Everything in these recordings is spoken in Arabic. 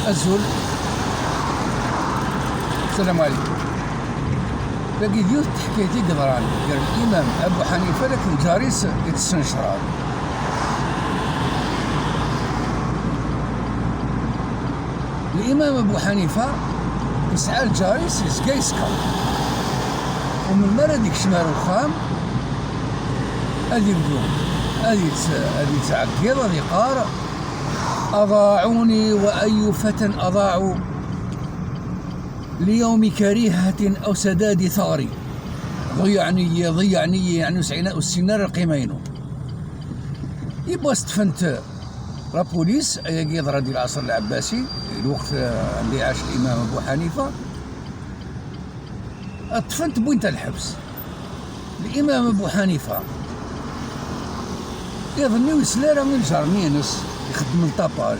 أزول. السلام عليكم. باقي ديوث حكايتي قدران ديال الإمام أبو حنيفة لكن جاريس يتسنشرار. الإمام أبو حنيفة يسعى الجاريس يسقى يسكر، ومن مرة ديك شمال الخام هادي اليوم هادي تعقيض هادي قار: أضاعوني وأي فتى أضاعوا ليوم كريهة أو سداد ثغري. ضيعني يعني وسعينا السنار القيمينو يبغى استفنت لا بوليس أيا قيضرة ديال العصر العباسي الوقت اللي عاش الإمام أبو حنيفة. اطفنت بوينت الحبس. الإمام أبو حنيفة يظني وسلالة من الجرمينس يخدم الطاباج،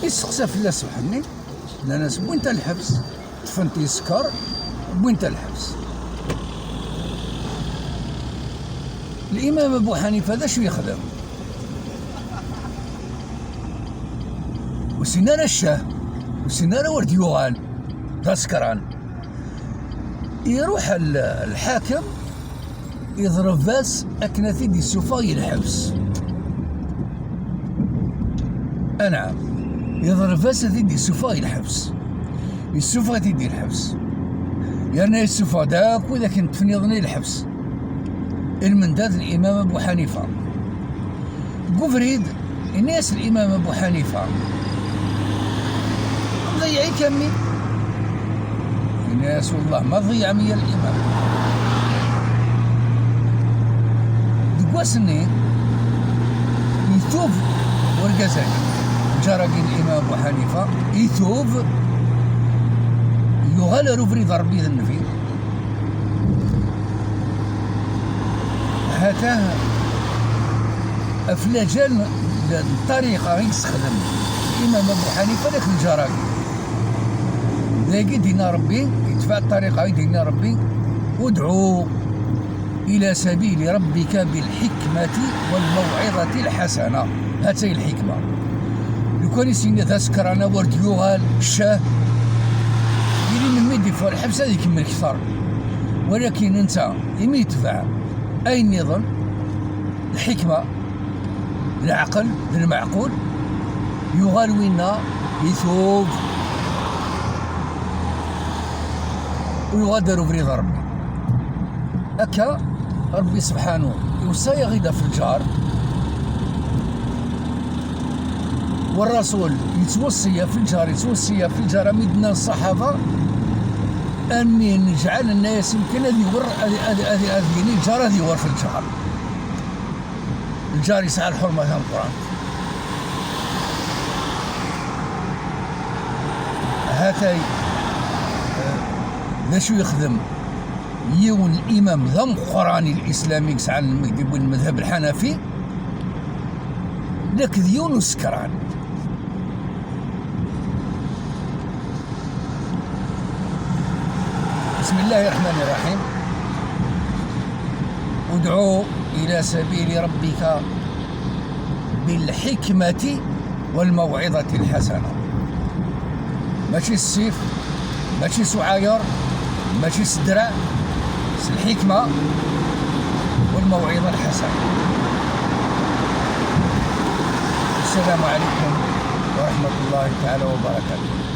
يسقسى في الله سبحانه ناس بوينت الحبس. طفنت يسكر بوينت الحبس. الإمام أبو حنيفة هذا شو يخدم؟ وسنارة الشاه وسنارة ورد يوغان ذا سكران. يروح الحاكم يضرب فاس أكنثي دي السوفاي الحبس. نعم، يضرب فاس دي السوفاي الحبس. السوفا تدي الحبس يعني السوفا داك وإذا كنت تفنيضني الحبس. المندات الإمام أبو حنيفة قفريد الناس الإمام أبو حنيفة ضيعي كمي الناس والله ما ضيع مية الإمام دقواسني يثوب والقزاني جرقي الإمام أبو حنيفة يثوب يغالر فريد ربي النبي هاتاه أفلاجال الطريقة يستخدم الإمام أبو حنيفة لك الجراقي لاقي دينا ربي يدفع الطريقة دينا ربي ادعو إلى سبيل ربك بالحكمة والموعظة الحسنة. هاتي الحكمة لو كان يسيني تذكر أنا ورد يوغال الشاه يلي من ميدي فوق الحبس هذا يكمل أكثر، ولكن أنت يمي يدفع أي النظام الحكمة العقل المعقول يغال وينا يثوب ويغادر بريد ربي. هكا ربي سبحانه يوصى غدا في الجار، والرسول يتوصي في الجار مدنا الصحابة أني نجعل الناس يمكن هذه الجار هذه ور في الجار. الجار يسعى الحرمة تاع القرآن. هاتاي ذا شو يخدم يون الإمام ذا القرآني الإسلامي يسعى المذهب الحنفي لك ذيون سكران. بسم الله الرحمن الرحيم. ادعو إلى سبيل ربك بالحكمة والموعظة الحسنة. ماشي السيف، ماشي سعاير، ماشي سدرع، الحكمة والموعظة الحسنة. السلام عليكم ورحمة الله تعالى وبركاته.